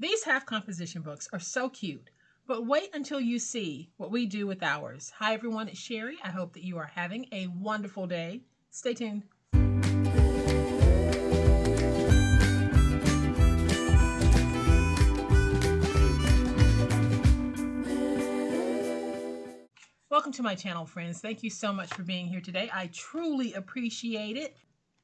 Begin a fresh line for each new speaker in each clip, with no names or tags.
These half composition books are so cute, but wait until you see what we do with ours. Hi everyone, it's Sherry. I hope that you are having a wonderful day. Stay tuned. Welcome to my channel, friends. Thank you so much for being here today. I truly appreciate it.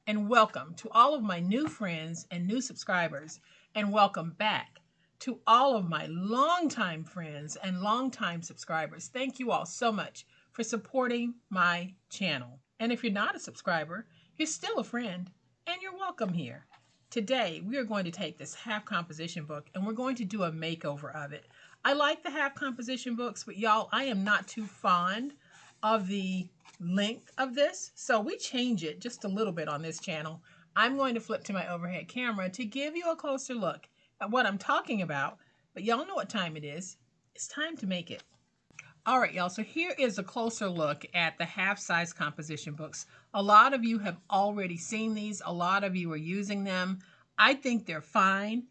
And welcome to all of my new friends and new subscribers. And welcome back to all of my longtime friends and longtime subscribers. Thank you all so much for supporting my channel. And if you're not a subscriber, you're still a friend and you're welcome here. Today, we are going to take this half composition book and we're going to do a makeover of it. I like the half composition books, but y'all, I am not too fond of the length of this, so we change it just a little bit on this channel. I'm going to flip to my overhead camera to give you a closer look at what I'm talking about, but y'all know what time it is. It's time to make it. All right, y'all, so here is a closer look at the half-size composition books. A lot of you have already seen these. A lot of you are using them. I think they're fine,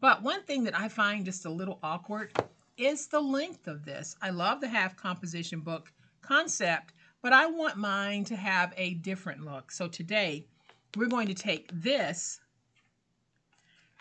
but one thing that I find just a little awkward is the length of this. I love the half composition book concept, but I want mine to have a different look. So today we're going to take this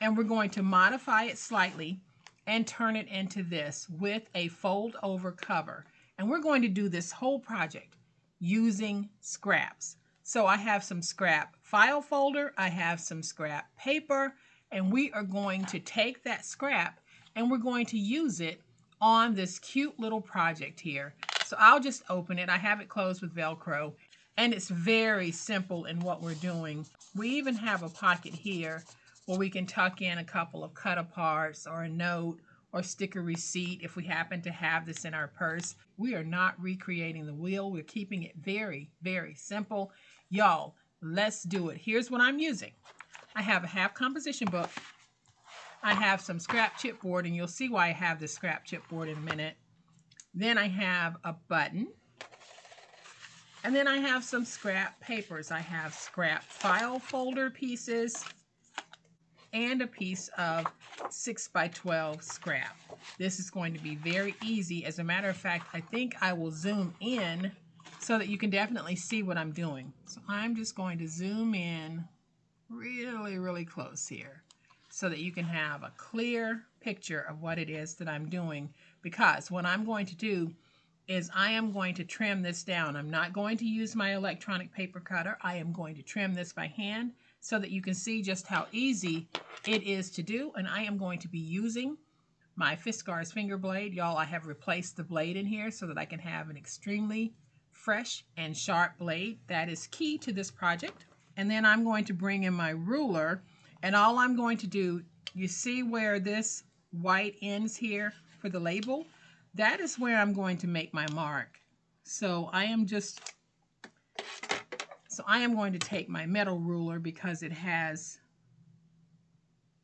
and we're going to modify it slightly and turn it into this with a fold over cover. And we're going to do this whole project using scraps. So I have some scrap file folder, I have some scrap paper, and we are going to take that scrap and we're going to use it on this cute little project here. So I'll just open it. I have it closed with Velcro, and it's very simple in what we're doing. We even have a pocket here where we can tuck in a couple of cut aparts or a note or stick a receipt if we happen to have this in our purse. We are not recreating the wheel. We're keeping it very, very simple. Y'all, let's do it. Here's what I'm using. I have a half composition book. I have some scrap chipboard, and you'll see why I have this scrap chipboard in a minute. Then I have a button. And then I have some scrap papers. I have scrap file folder pieces and a piece of 6x12 scrap. This is going to be very easy. As a matter of fact, I think I will zoom in so that you can definitely see what I'm doing. So I'm just going to zoom in really, really close here, so that you can have a clear picture of what it is that I'm doing. Because what I'm going to do is I am going to trim this down. I'm not going to use my electronic paper cutter. I am going to trim this by hand so that you can see just how easy it is to do. And I am going to be using my Fiskars finger blade. Y'all, I have replaced the blade in here so that I can have an extremely fresh and sharp blade. That is key to this project. And then I'm going to bring in my ruler. And all I'm going to do, you see where this white ends here for the label? That is where I'm going to make my mark. So I am going to take my metal ruler because it has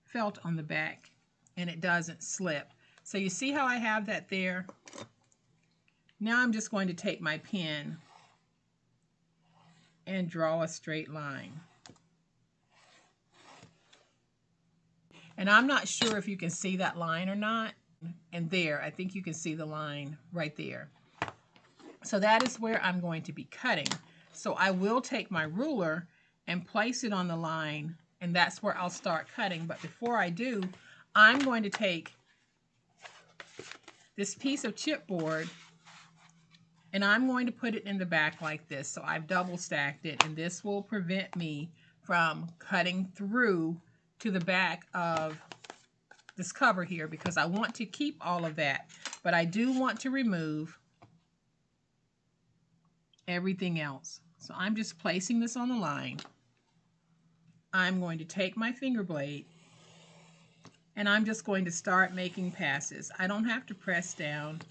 felt on the back and it doesn't slip. So you see how I have that there? Now I'm just going to take my pen and draw a straight line. And I'm not sure if you can see that line or not. And there, I think you can see the line right there. So that is where I'm going to be cutting. So I will take my ruler and place it on the line, and that's where I'll start cutting. But before I do, I'm going to take this piece of chipboard and I'm going to put it in the back like this. So I've double stacked it, and this will prevent me from cutting through to the back of this cover here, because I want to keep all of that, but I do want to remove everything else. So I'm just placing this on the line. I'm going to take my finger blade and I'm just going to start making passes. I don't have to press down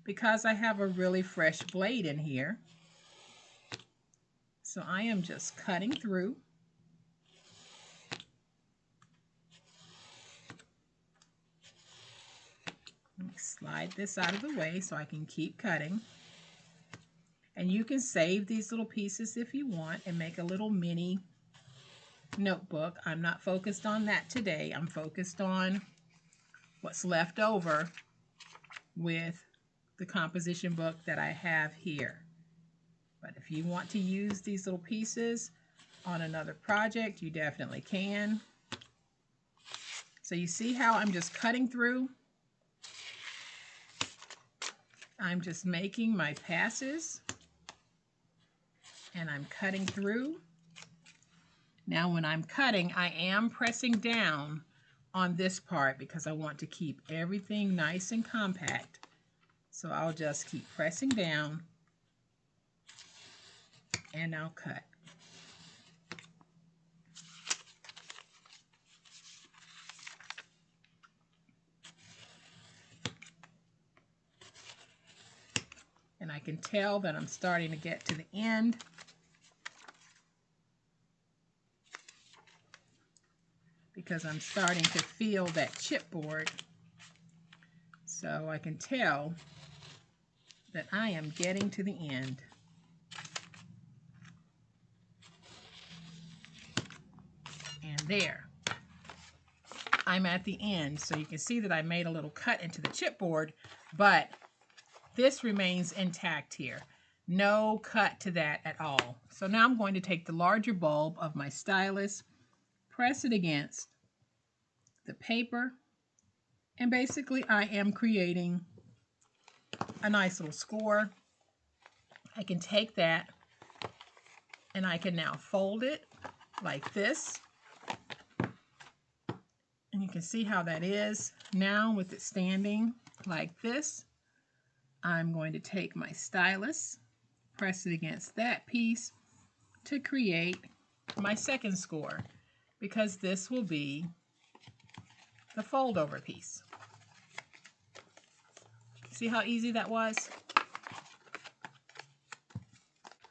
because I have a really fresh blade in here. So I am just cutting through. Let me slide this out of the way so I can keep cutting. And you can save these little pieces if you want and make a little mini notebook. I'm not focused on that today. I'm focused on what's left over with the composition book that I have here. But if you want to use these little pieces on another project, you definitely can. So you see how I'm just cutting through? I'm just making my passes and I'm cutting through. Now when I'm cutting, I am pressing down on this part because I want to keep everything nice and compact. So I'll just keep pressing down and I'll cut. And I can tell that I'm starting to get to the end. Because I'm starting to feel that chipboard. So I can tell that I am getting to the end. And there. I'm at the end. So you can see that I made a little cut into the chipboard, but this remains intact here. No cut to that at all. So now I'm going to take the larger bulb of my stylus, press it against the paper, and basically I am creating a nice little score. I can take that and I can now fold it like this. And you can see how that is. Now with it standing like this, I'm going to take my stylus, press it against that piece to create my second score, because this will be the fold over piece. See how easy that was?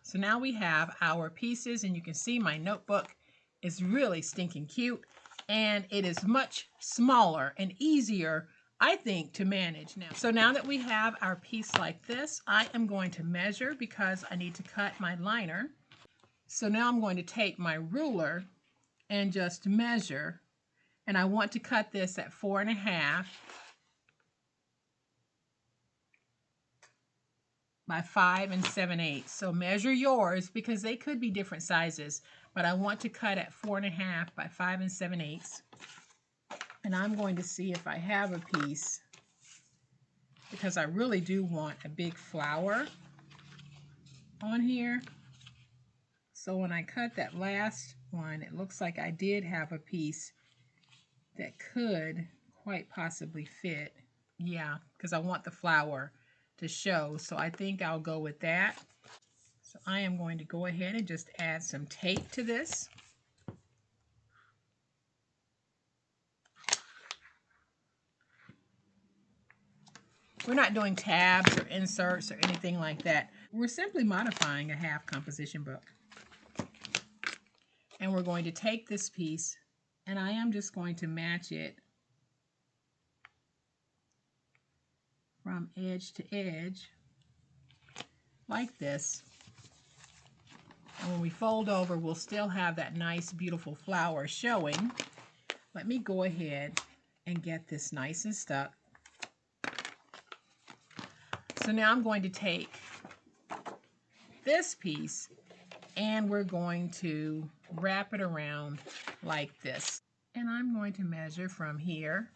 So now we have our pieces, and you can see my notebook is really stinking cute, and it is much smaller and easier, I think, to manage now. So now that we have our piece like this, I am going to measure because I need to cut my liner. So now I'm going to take my ruler and just measure, and I want to cut this at 4.5 by 5 7/8. So measure yours because they could be different sizes, but I want to cut at 4.5 by 5 7/8. And I'm going to see if I have a piece, because I really do want a big flower on here. So when I cut that last one, it looks like I did have a piece that could quite possibly fit. Yeah, because I want the flower to show. So I think I'll go with that. So I am going to go ahead and just add some tape to this. We're not doing tabs or inserts or anything like that. We're simply modifying a half composition book. And we're going to take this piece, and I am just going to match it from edge to edge like this. And when we fold over, we'll still have that nice, beautiful flower showing. Let me go ahead and get this nice and stuck. So now I'm going to take this piece and we're going to wrap it around like this. And I'm going to measure from here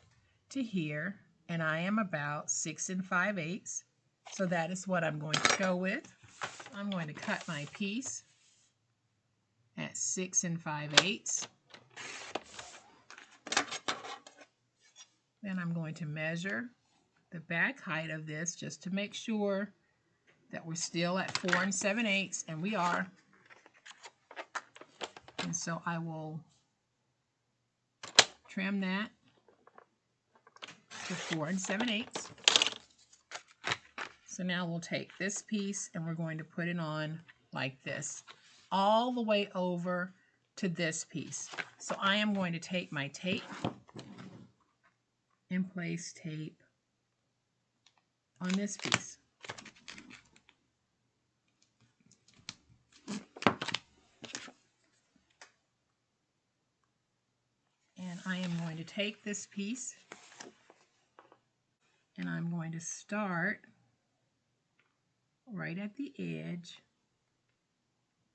to here, and I am about 6 5/8. So that is what I'm going to go with. I'm going to cut my piece at 6 5/8. Then I'm going to measure the back height of this just to make sure that we're still at 4 7/8, and we are. And so I will trim that to 4 7/8. So now we'll take this piece and we're going to put it on like this, all the way over to this piece. So I am going to take my tape and place tape on this piece. And I am going to take this piece And I'm going to start right at the edge,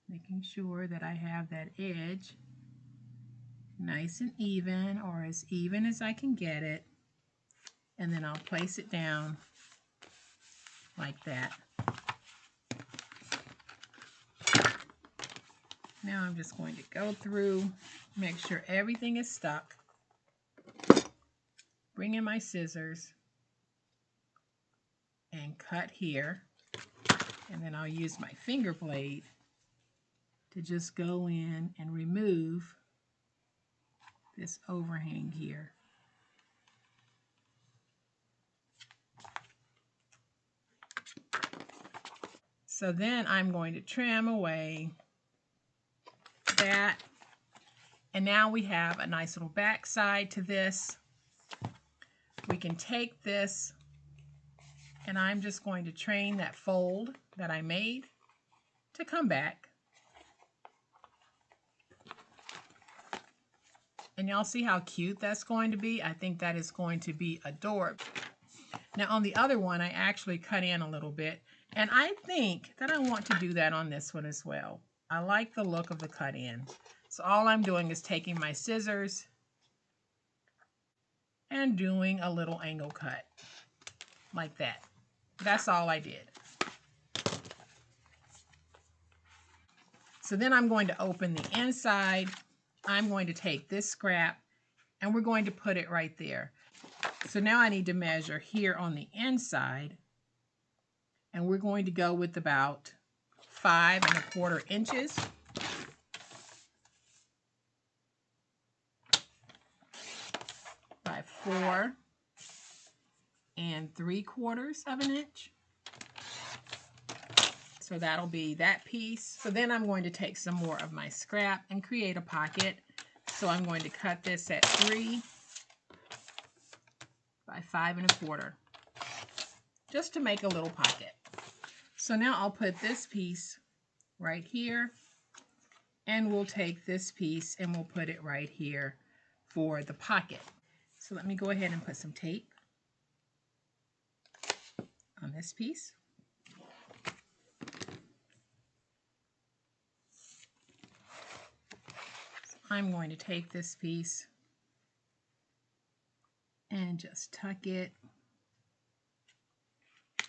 making sure that I have that edge nice and even, or as even as I can get it. And then I'll place it down like that. Now I'm just going to go through, make sure everything is stuck. Bring in my scissors and cut here. And then I'll use my finger blade to just go in and remove this overhang here. So then I'm going to trim away that. And now we have a nice little back side to this. We can take this, and I'm just going to train that fold that I made to come back. And y'all see how cute that's going to be? I think that is going to be adorable. Now on the other one, I actually cut in a little bit, and I think that I want to do that on this one as well. I like the look of the cut in. So all I'm doing is taking my scissors and doing a little angle cut like that. That's all I did. So then I'm going to open the inside. I'm going to take this scrap and we're going to put it right there. So now I need to measure here on the inside, and we're going to go with about 5 1/4 inches. By 4 3/4 inch. So that'll be that piece. So then I'm going to take some more of my scrap and create a pocket. So I'm going to cut this at 3 by 5 1/4, just to make a little pocket. So now I'll put this piece right here, and we'll take this piece and we'll put it right here for the pocket. So let me go ahead and put some tape on this piece. So I'm going to take this piece and just tuck it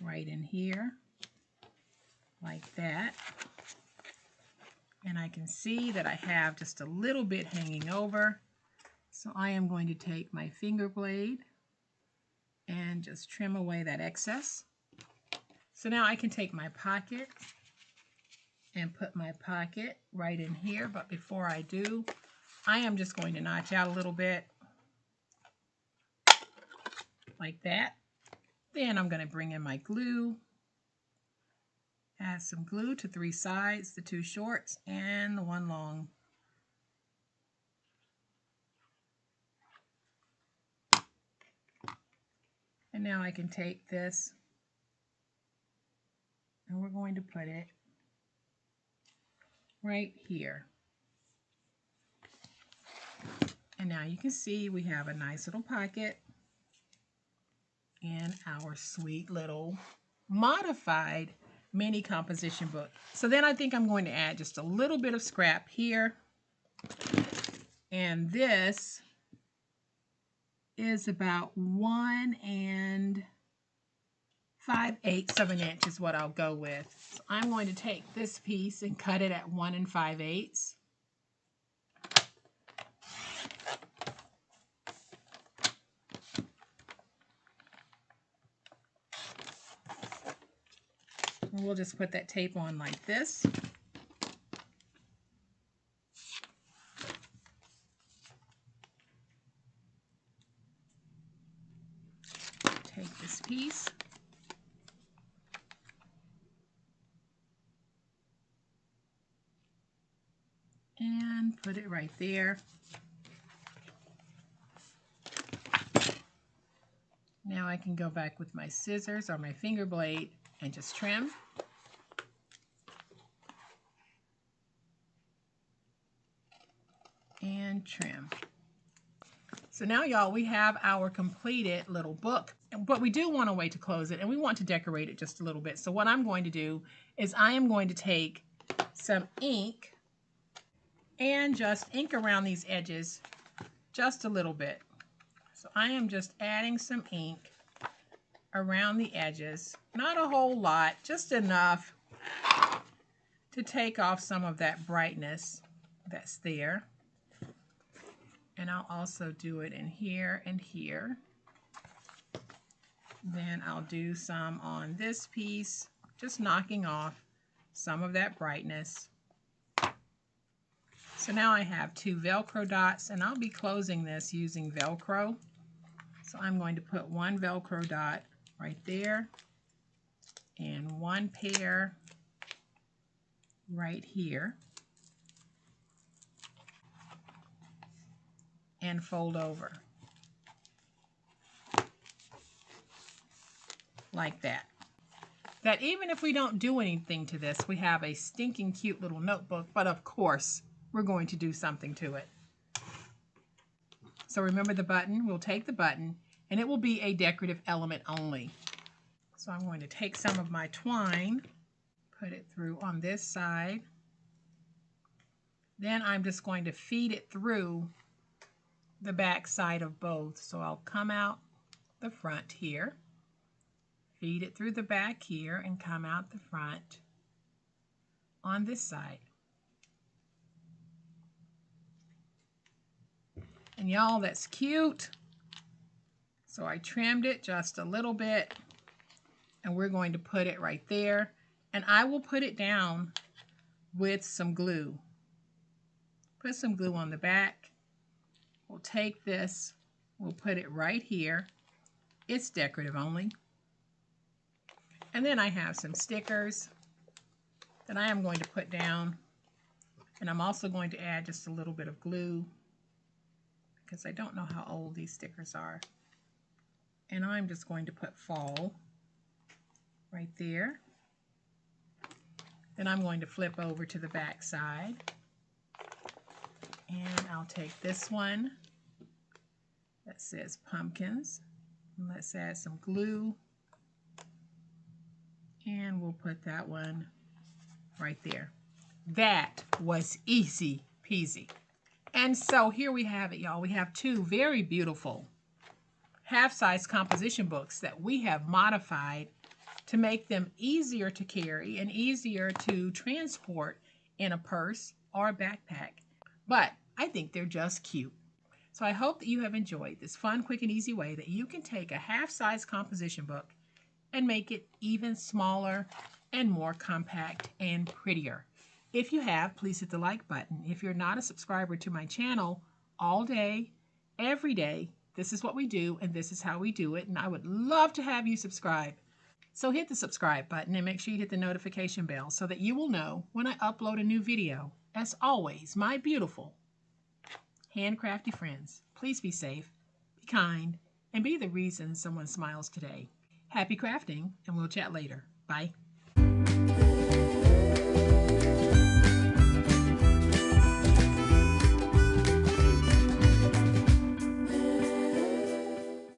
right in here like that. And I can see that I have just a little bit hanging over. So I am going to take my finger blade and just trim away that excess. So now I can take my pocket and put my pocket right in here. But before I do, I am just going to notch out a little bit like that. Then I'm going to bring in my glue, add some glue to 3 sides, the 2 shorts and the 1 long. And now I can take this and we're going to put it right here. And now you can see we have a nice little pocket in our sweet little modified mini composition book. So then I think I'm going to add just a little bit of scrap here. And this is about 1 5/8 inch is what I'll go with. So I'm going to take this piece and cut it at 1 5/8. And we'll just put that tape on like this. Take this piece and put it right there. Now I can go back with my scissors or my finger blade and just trim. And trim. So now, y'all, we have our completed little book, but we do want a way to close it, and we want to decorate it just a little bit. So what I'm going to do is I am going to take some ink and just ink around these edges just a little bit. So I am just adding some ink around the edges, not a whole lot, just enough to take off some of that brightness that's there. And I'll also do it in here and here. Then I'll do some on this piece, just knocking off some of that brightness. So now I have 2 Velcro dots, and I'll be closing this using Velcro. So I'm going to put 1 Velcro dot right there and 1 pair right here. And fold over like that. That even if we don't do anything to this, we have a stinking cute little notebook, but of course we're going to do something to it. So remember the button, we'll take the button and it will be a decorative element only. So I'm going to take some of my twine, put it through on this side. Then I'm just going to feed it through the back side of both. So I'll come out the front here, feed it through the back here, and come out the front on this side. And y'all, that's cute. So I trimmed it just a little bit, and we're going to put it right there. And I will put it down with some glue. Put some glue on the back. We'll take this, we'll put it right here. It's decorative only. And then I have some stickers that I am going to put down. And I'm also going to add just a little bit of glue because I don't know how old these stickers are. And I'm just going to put fall right there. Then I'm going to flip over to the back side. And I'll take this one that says pumpkins. And let's add some glue. And we'll put that one right there. That was easy peasy. And so here we have it, y'all. We have 2 very beautiful half-size composition books that we have modified to make them easier to carry and easier to transport in a purse or a backpack. But I think they're just cute. So I hope that you have enjoyed this fun, quick, and easy way that you can take a half-size composition book and make it even smaller and more compact and prettier. If you have, please hit the like button. If you're not a subscriber to my channel, all day, every day, this is what we do and this is how we do it, and I would love to have you subscribe. So hit the subscribe button and make sure you hit the notification bell so that you will know when I upload a new video. As always, my beautiful handcrafty friends, please be safe, be kind, and be the reason someone smiles today. Happy crafting, and we'll chat later. Bye.